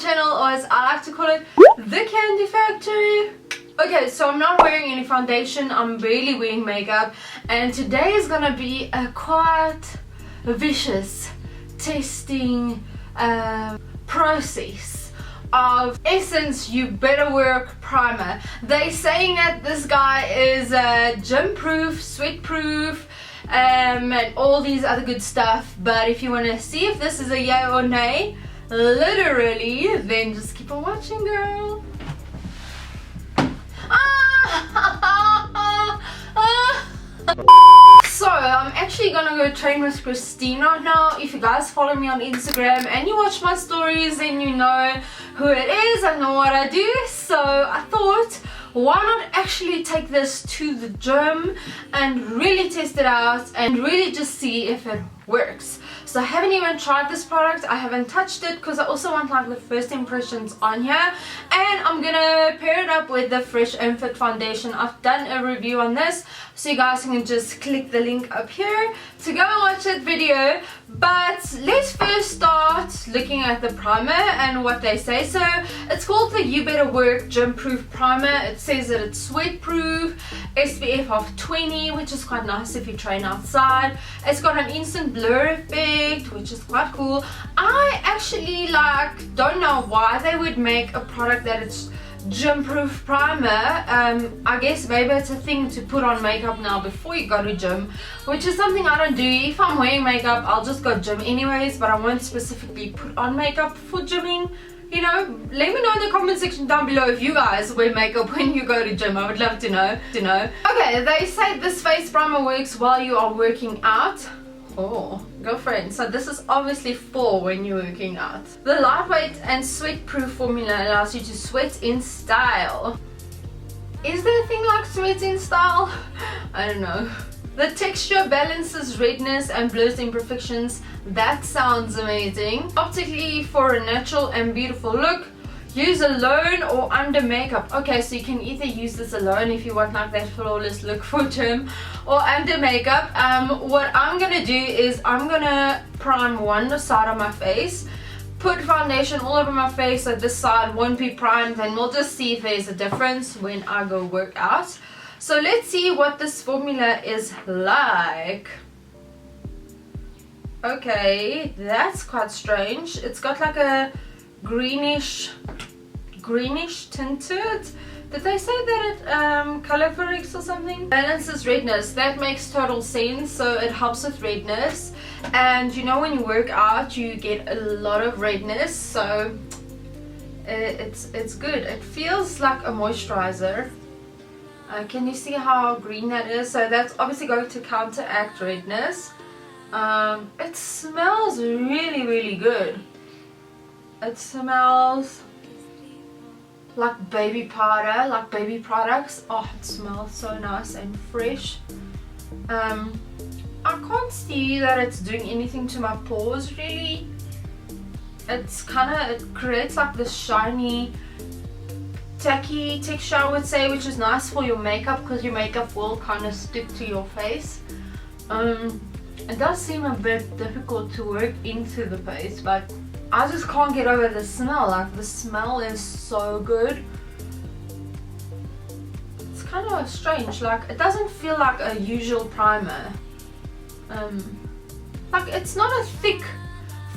channel, or as I like to call it, the Candy Factory. Okay, so I'm not wearing any foundation, I'm barely wearing makeup, and today is gonna be a quite vicious testing process of Essence You Better Work primer. They saying that this guy is gym proof, sweat proof, and all these other good stuff, but if you want to see if this is a yay or nay, literally, then just keep on watching, girl. So I'm actually gonna go train with Christine right now. If you guys follow me on Instagram and you watch my stories, then you know who it is and know what I do. So I thought, why not actually take this to the gym and really test it out and really just see if it works. So I haven't even tried this product, I haven't touched it because I also want like the first impressions on here, and I'm gonna pair it up with the Fresh and Fit foundation. I've done a review on this, so you guys can just click the link up here to go and watch that video. But let's first start looking at the primer and what they say. So it's called the You Better Work Gym Proof Primer. It says that it's sweat proof, SPF of 20, which is quite nice if you train outside. It's got an instant blur effect, which is quite cool. I actually don't know why they would make a product that it's gym proof primer. I guess maybe it's a thing to put on makeup now before you go to gym, which is something I don't do. If I'm wearing makeup, I'll just go gym anyways, but I won't specifically put on makeup for gymming. You know, let me know in the comment section down below if you guys wear makeup when you go to gym. I would love to know. Okay, they say this face primer works while you are working out. Oh, girlfriend, so this is obviously for when you're working out. The lightweight and sweat proof formula allows you to sweat in style. Is there a thing like sweat in style? I don't know. The texture balances redness and blurs imperfections. That sounds amazing. Optically for a natural and beautiful look. Use alone or under makeup. Okay, so you can either use this alone if you want like that flawless look for gym, or under makeup. What I'm gonna do is I'm gonna prime one side of my face, put foundation all over my face so this side won't be primed, and we'll just see if there's a difference when I go work out. So let's see what this formula is like. Okay, that's quite strange. It's got like a greenish tint to it. Did they say that it color corrects or something? Balances redness. That makes total sense. So it helps with redness, and you know when you work out you get a lot of redness, so it's good. It feels like a moisturizer. Can you see how green that is? So that's obviously going to counteract redness. It smells really good. It smells like baby powder, like baby products. Oh, it smells so nice and fresh. I can't see that it's doing anything to my pores really. It creates like this shiny, tacky texture, I would say, which is nice for your makeup because your makeup will kind of stick to your face. It does seem a bit difficult to work into the face, but I just can't get over the smell. Like, the smell is so good. It's kind of strange. Like, it doesn't feel like a usual primer. Like, it's not a thick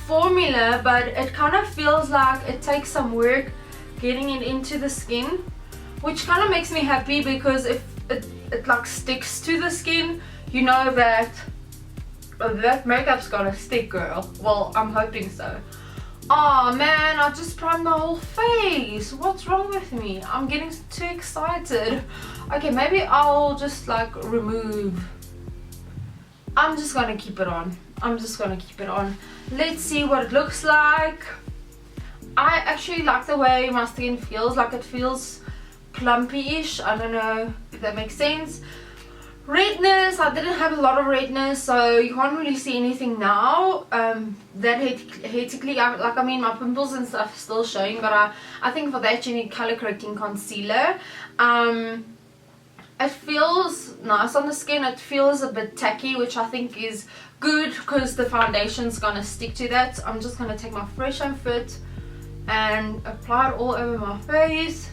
formula, but it kind of feels like it takes some work getting it into the skin, which kind of makes me happy, because if it like sticks to the skin, you know that that makeup's gonna stick, girl. Well, I'm hoping so. Oh man, I just primed my whole face. What's wrong with me? I'm getting too excited. Okay, maybe I'll just like remove. I'm just gonna keep it on. Let's see what it looks like. I actually like the way my skin feels. Like, it feels plumpy-ish. I don't know if that makes sense. Redness, I didn't have a lot of redness, so you can't really see anything now. That hectically, I mean, my pimples and stuff are still showing, but I think for that you need color correcting concealer. It feels nice on the skin. It feels a bit tacky, which I think is good because the foundation's gonna stick to that. So I'm just gonna take my Fresh and Fit and apply it all over my face.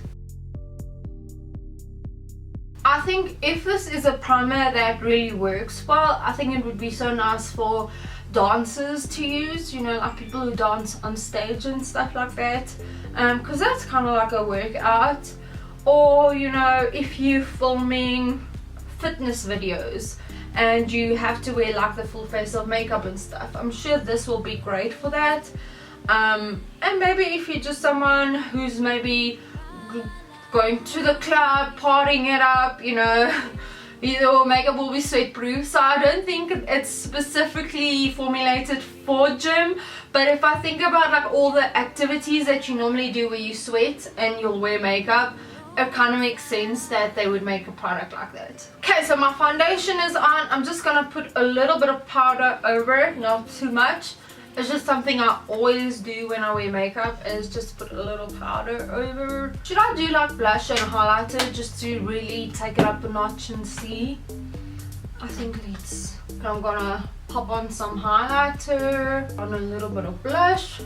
I think if this is a primer that really works well, I think it would be so nice for dancers to use, you know, like people who dance on stage and stuff like that, because that's kind of like a workout. Or, you know, if you're filming fitness videos and you have to wear like the full face of makeup and stuff, I'm sure this will be great for that. And maybe if you're just someone who's maybe going to the club, partying it up, you know, your makeup will be sweat proof. So I don't think it's specifically formulated for gym, but if I think about like all the activities that you normally do where you sweat and you'll wear makeup, it kind of makes sense that they would make a product like that. Okay, so my foundation is on. I'm just gonna put a little bit of powder over it, not too much. It's just something I always do when I wear makeup, is just put a little powder over. Should I do like blush and highlighter just to really take it up a notch and see? I think let's. I'm gonna pop on some highlighter, on a little bit of blush.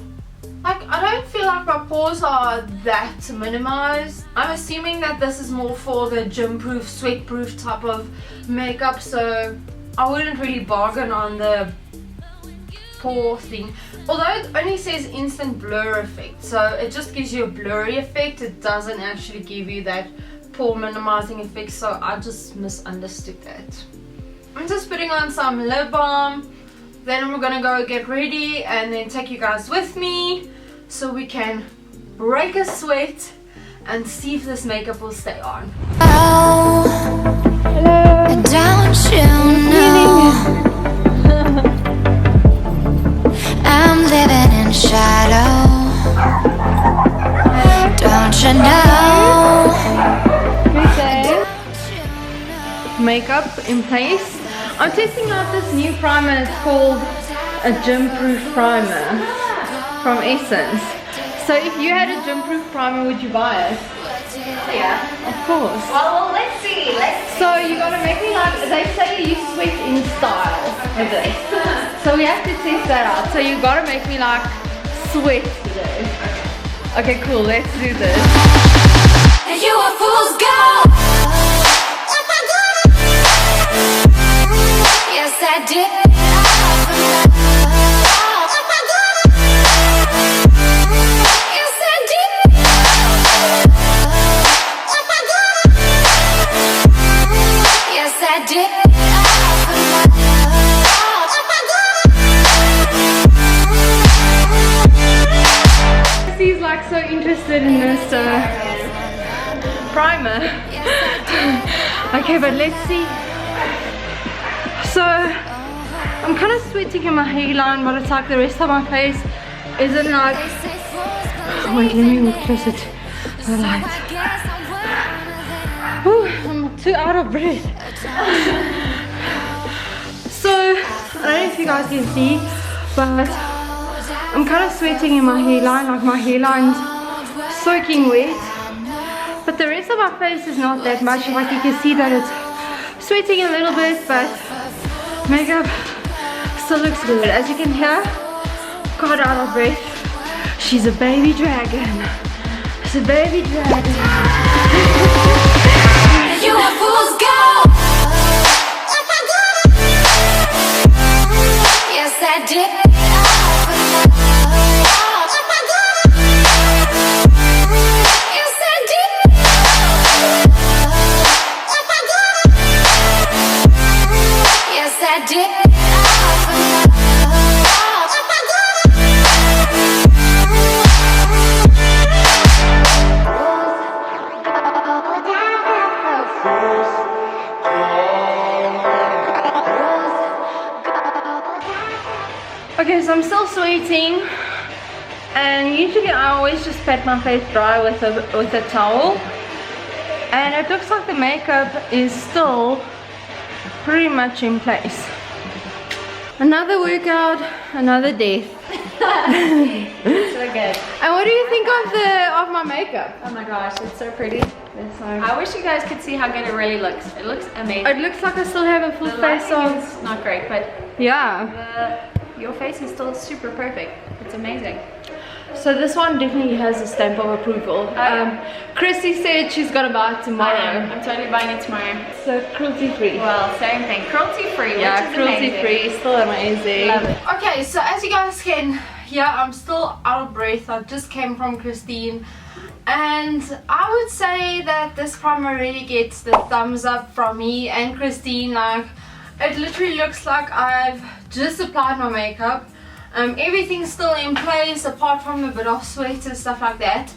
Like, I don't feel like my pores are that minimized. I'm assuming that this is more for the gym proof, sweat proof type of makeup, so I wouldn't really bargain on the pore thing. Although it only says instant blur effect, so it just gives you a blurry effect. It doesn't actually give you that pore minimizing effect, so I just misunderstood that. I'm just putting on some lip balm. Then I'm gonna go get ready and then take you guys with me so we can break a sweat and see if this makeup will stay on. Oh, hello. Don't you know I'm living in shadow? Don't you know? Makeup in place. I'm testing out this new primer. It's called a gym proof primer from Essence. So if you had a gym proof primer, would you buy it? Yeah. Of course. Well, let's see. So you gotta make me like, they say you sweat in style with this. So we have to test that out. So you gotta make me like sweat today. Okay, cool, let's do this. You a fool's gold. Yes, I did. Yes, I did. Yes, I did. He's like so interested in this primer. Okay, but let's see. So I'm kind of sweating in my hairline, but it's like the rest of my face isn't like. Wait, let me move closer to the light. Whew, I'm too out of breath. So I don't know if you guys can see, but I'm kind of sweating in my hairline, like my hairline's soaking wet. But the rest of my face is not that much. Like you can see that it's sweating a little bit, but makeup still looks good. As you can hear, got out of breath. She's a baby dragon. She's a baby dragon. You a fool's gold. Yes, I did. Yes, I did. Yes, I did. Okay, so I'm still sweating, and usually I always just pat my face dry with a towel, and it looks like the makeup is still pretty much in place. Another workout, another death. So good. And what do you think of my makeup? Oh my gosh, it's so pretty. I wish you guys could see how good it really looks. It looks amazing. It looks like I still have a full The face lighting on. is not great, but Yeah. your face is still super perfect. It's amazing. So this one definitely has a stamp of approval. Chrissy said she's gonna buy it tomorrow. I'm totally buying it tomorrow. So cruelty free. Well, same thing. Cruelty free, Yeah, which is cruelty amazing. free, still amazing. Love it. Okay, so as you guys can hear, I'm still out of breath. I just came from Christine. And I would say that this primer really gets the thumbs up from me and Christine. Like, it literally looks like I've just applied my makeup. Everything's still in place apart from a bit of sweat and stuff like that.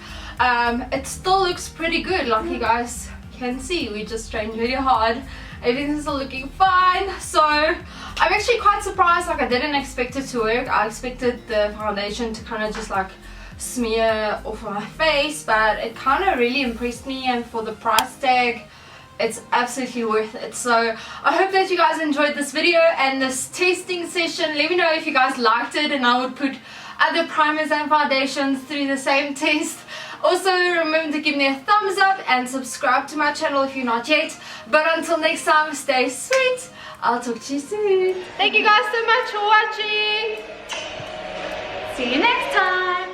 It still looks pretty good, like you guys can see. We just trained really hard. Everything's still looking fine. So I'm actually quite surprised. Like, I didn't expect it to work. I expected the foundation to kind of just like smear off of my face, but it kind of really impressed me, and for the price tag it's absolutely worth it. So I hope that you guys enjoyed this video and this testing session. Let me know if you guys liked it, and I would put other primers and foundations through the same test. Also, remember to give me a thumbs up and subscribe to my channel if you're not yet. But until next time, stay sweet. I'll talk to you soon. Thank you guys so much for watching. See you next time.